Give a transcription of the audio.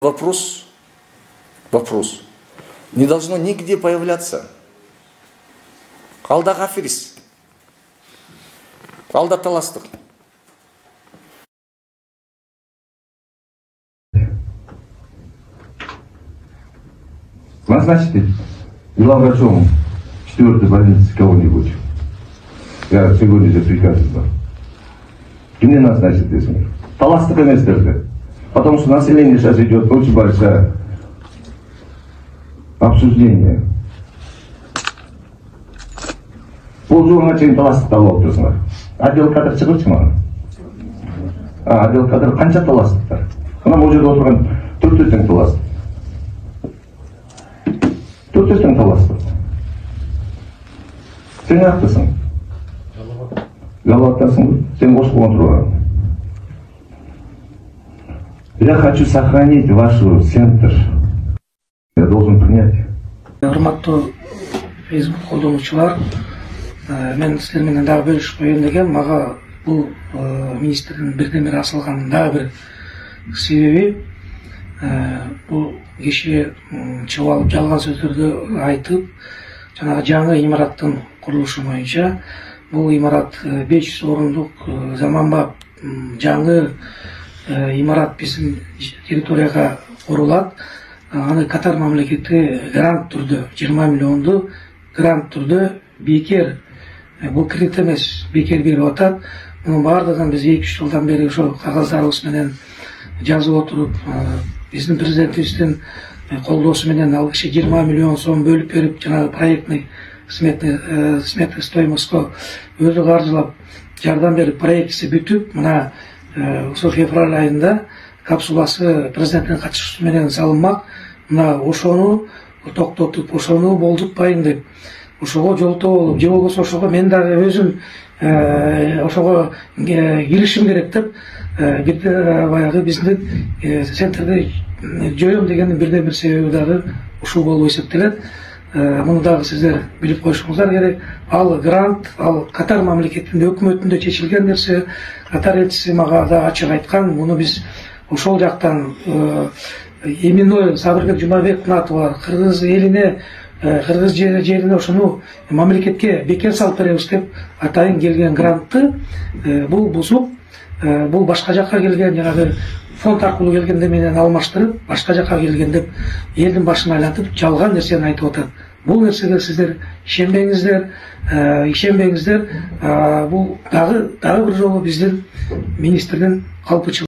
Вопрос не должно нигде появляться. Алда кафирис, алда таластык. Назначьте главврачом 4-й больницы кого-нибудь. Я сегодня же приказ издал. Кемне назначить десеңер? Таластык эместерди. Потому что население сейчас идет очень большое обсуждение. Бул жолуңа чейин таластык алып отурсуңар. Отдел кадр чыгырчы мага. Отдел кадр канча таластыктар? Мына бул жерде отурган 4 тең таластык. 4 тең таластык. Сен актысың. Галаттасың. Сен бош болгон турган. Я хочу сохранить ваш центр. Я должен принять. Урматтуу Facebook колдонуучулар, мен силер менен дагы бөлүшүп коеюн деген, мага бул министрдин бирден бир асылган дагы бир себеби, бул киши чыгып алып жалган сөздөрдү айтып, жанагы жаңы имараттын курулушу боюнча, бул имарат 500 орундук заманбап жаңы имарат биздин территорияга курулат. Аны Катар мамлекети грант түрдө 20 миллионду грант түрдө бекер, бул кредит эмес, бекер берип атат. Мунун бардыгын биз 2-3 жылдан бери ошо кагаздарыбыз менен жазып отуруп, биздин президентибиздин колдоосу менен ал киши 20 миллион сом бөлүп берип, жанагы проектный сметный стоимостько өзү каржылап жардам берип, проектиси бүтүп, мына ошол февраль айында капсуласы президенттин катышуусу менен салынмак. Мына ошону токтотуп, ошону болдуртпайын деп, ошого жолтоо болуп, же болбосо ошого мен дагы өзүм ошого киришим керек деп, баягы биздин центрди жоём дегендин бирден бир себеби дагы ушул болуп эсептелет. Муну дагы сиздер билип коюшуңуздар керек. Ал грант, ал Катар мамлекетинде өкмөтүндө чечилген нерсе. Катар элчиси мага да ачык айткан, муну биз ошол жактан именной Сабырбек Жумабек бар, кыргыз элине, кыргыз жерине ошону мамлекетке бекер салып беребиз деп атайын келген грантты бул бузуп, бул башка жакка келген, жанагы фонд аркылуу келгенде менен алмаштырып, башка жакка келген деп элдин башын айлантып, жалган нерсени айтып атат. Бул нерсеге сиздер ишенбеңиздер, бул дагы бир жолу биздин министрдин калпычылыгы.